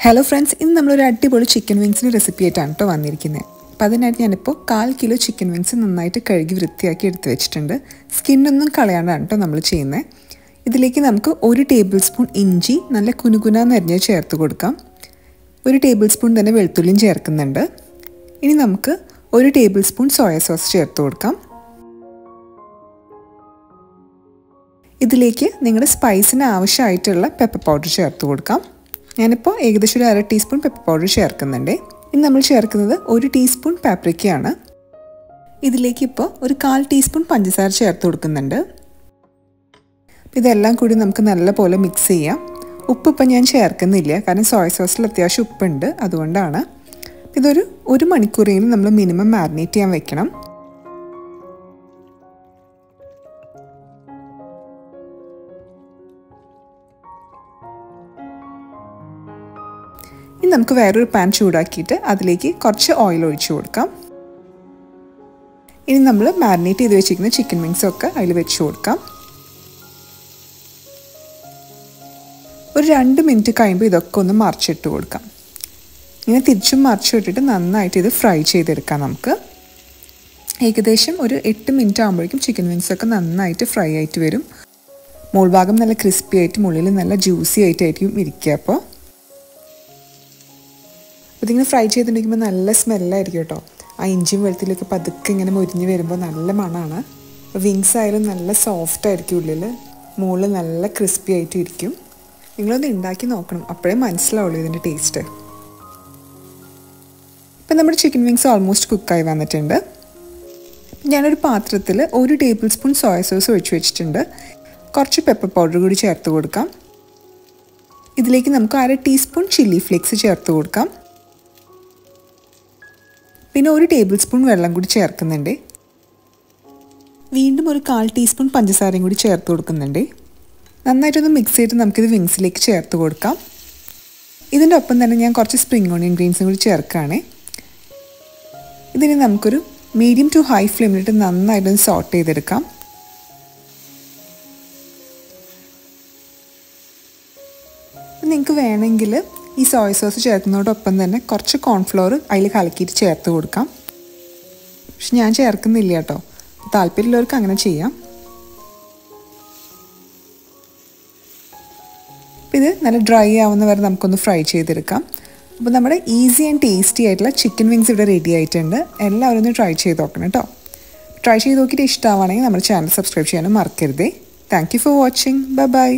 Hello friends, ഇന്ന് നമ്മളൊരു അടിപൊളി ചിക്കൻ വിങ്സിന് റെസിപ്പി ആയിട്ടാണ് കേട്ടോ വന്നിരിക്കുന്നത്. അപ്പോൾ അതിനായിട്ട് ഞാനിപ്പോൾ 1/4 കിലോ ചിക്കൻ വിങ്സ് നന്നായിട്ട് കഴുകി വൃത്തിയാക്കി എടുത്ത് വെച്ചിട്ടുണ്ട്. സ്കിന്നൊന്നും കളയാണ്ടാണ് കേട്ടോ നമ്മൾ ചെയ്യുന്നത്. ഇതിലേക്ക് നമുക്ക് 1 ടേബിൾ സ്പൂൺ ഇഞ്ചി നല്ല കുനുകുനാന്ന് അരിഞ്ഞ് ചേർത്ത് കൊടുക്കാം. 1 ടേബിൾ സ്പൂൺ തന്നെ വെളുത്തുള്ളിയും ചേർക്കുന്നുണ്ട്. ഇനി നമുക്ക് 1 ടേബിൾ സ്പൂൺ സോയ സോസ് ചേർത്ത് കൊടുക്കാം. ഇതിലേക്ക് നിങ്ങളുടെ സ്പൈസിന് ആവശ്യമായിട്ടുള്ള പെപ്പർ പൗഡർ ചേർത്ത് കൊടുക്കാം. ഞാനിപ്പോൾ ഏകദേശം ഒരു 1/2 ടീസ്പൂൺ പെപ്പർ പൗഡർ ചേർക്കുന്നുണ്ട്. ഇനി നമ്മൾ ചേർക്കുന്നത് 1 ടീസ്പൂൺ പാപ്രിക്കയാണ്. ഇതിലേക്ക് ഇപ്പോൾ ഒരു 1/4 ടീസ്പൂൺ പഞ്ചസാര ചേർത്ത് കൊടുക്കുന്നുണ്ട്. ഇതെല്ലാം കൂടി നമുക്ക് നല്ലപോലെ മിക്സ് ചെയ്യാം. ഉപ്പ് ഇപ്പം ഞാൻ ചേർക്കുന്നില്ല, കാരണം സോയ സോസിൽ അത്യാവശ്യം ഉപ്പുണ്ട്, അതുകൊണ്ടാണ്. ഇതൊരു 1 മണിക്കൂറെങ്കിലും നമ്മൾ മിനിമം മാരിനേറ്റ് ചെയ്യാൻ വെക്കണം. ഇനി നമുക്ക് വേറൊരു പാൻ ചൂടാക്കിയിട്ട് അതിലേക്ക് കുറച്ച് ഓയിൽ ഒഴിച്ചു കൊടുക്കാം. ഇനി നമ്മൾ മാരിനേറ്റ് ചെയ്ത് വെച്ചിരിക്കുന്ന ചിക്കൻ വിങ്സൊക്കെ അതിൽ വെച്ച് കൊടുക്കാം. ഒരു 2 മിനിറ്റ് കഴിയുമ്പോൾ ഇതൊക്കെ ഒന്ന് മറിച്ചിട്ട് കൊടുക്കാം. ഇങ്ങനെ തിരിച്ചും മറിച്ചിട്ടിട്ട് നന്നായിട്ട് ഇത് ഫ്രൈ ചെയ്തെടുക്കാം. നമുക്ക് ഏകദേശം ഒരു 8 മിനിറ്റ് ആകുമ്പോഴേക്കും ചിക്കൻ വിങ്സൊക്കെ നന്നായിട്ട് ഫ്രൈ ആയിട്ട് വരും. മുൾഭാഗം നല്ല ക്രിസ്പി ആയിട്ടും ഉള്ളിൽ നല്ല ജ്യൂസി ആയിട്ടായിരിക്കും ഇരിക്കുക. അപ്പോൾ ഇതിങ്ങനെ ഫ്രൈ ചെയ്തിട്ടുണ്ടെങ്കിൽ നല്ല സ്മെല്ലായിരിക്കും കേട്ടോ. ആ ഇഞ്ചിയും വെളുത്തുള്ളിയൊക്കെ പതുക്കെ ഇങ്ങനെ മൊരിഞ്ഞ് വരുമ്പോൾ നല്ല മണമാണ്. വിങ്സ് ആയാലും നല്ല സോഫ്റ്റ് ആയിരിക്കും, ഉള്ളിൽ മുകളിൽ നല്ല ക്രിസ്പി ആയിട്ടും ഇരിക്കും. നിങ്ങളൊന്ന് ഉണ്ടാക്കി നോക്കണം, അപ്പോഴേ മനസ്സിലാവുള്ളൂ ഇതിൻ്റെ ടേസ്റ്റ്. ഇപ്പം നമ്മുടെ ചിക്കൻ വിങ്സ് ഓൾമോസ്റ്റ് കുക്കായി വന്നിട്ടുണ്ട്. ഞാനൊരു പാത്രത്തിൽ 1 ടേബിൾ സ്പൂൺ സോയ സോസ് ഒഴിച്ച് വെച്ചിട്ടുണ്ട്. കുറച്ച് പെപ്പർ പൗഡർ കൂടി ചേർത്ത് കൊടുക്കാം. ഇതിലേക്ക് നമുക്ക് 1/2 ടീസ്പൂൺ ചില്ലി ഫ്ലേക്സ് ചേർത്ത് കൊടുക്കാം. പിന്നെ 1 ടേബിൾ സ്പൂൺ വെള്ളം കൂടി ചേർക്കുന്നുണ്ട്. വീണ്ടും ഒരു 1/4 ടീസ്പൂൺ പഞ്ചസാരയും കൂടി ചേർത്ത് കൊടുക്കുന്നുണ്ട്. നന്നായിട്ടൊന്ന് മിക്സ് ചെയ്ത് നമുക്കിത് വിങ്സിലേക്ക് ചേർത്ത് കൊടുക്കാം. ഇതിൻ്റെ ഒപ്പം തന്നെ ഞാൻ കുറച്ച് സ്പ്രിംഗ് ഓണിയൻ ഗ്രീൻസും കൂടി ചേർക്കുകയാണ്. ഇതിന് നമുക്കൊരു മീഡിയം ടു ഹൈ ഫ്ലെയിമിലിട്ട് നന്നായിട്ടൊന്ന് സോട്ട് ചെയ്തെടുക്കാം. നിങ്ങൾക്ക് വേണമെങ്കിൽ ഈ സോയ സോസ് ചേർക്കുന്നതോടൊപ്പം തന്നെ കുറച്ച് കോൺഫ്ലവർ അതിൽ കലക്കിയിട്ട് ചേർത്ത് കൊടുക്കാം. പക്ഷെ ഞാൻ ചേർക്കുന്നില്ല കേട്ടോ, താല്പര്യമുള്ളവർക്ക് അങ്ങനെ ചെയ്യാം. ഇത് നല്ല ഡ്രൈ ആവുന്ന വരെ നമുക്കൊന്ന് ഫ്രൈ ചെയ്തെടുക്കാം. അപ്പോൾ നമ്മുടെ ഈസി ആൻഡ് ടേസ്റ്റി ആയിട്ടുള്ള ചിക്കൻ വിങ്സ് ഇവിടെ റെഡി ആയിട്ടുണ്ട്. എല്ലാവരും ഒന്ന് ട്രൈ ചെയ്ത് നോക്കണം കേട്ടോ. ട്രൈ ചെയ്ത് നോക്കിയിട്ട് ഇഷ്ടമാണെങ്കിൽ നമ്മുടെ ചാനൽ സബ്സ്ക്രൈബ് ചെയ്യാനും മറക്കരുതേ. Thank you for watching. Bye bye.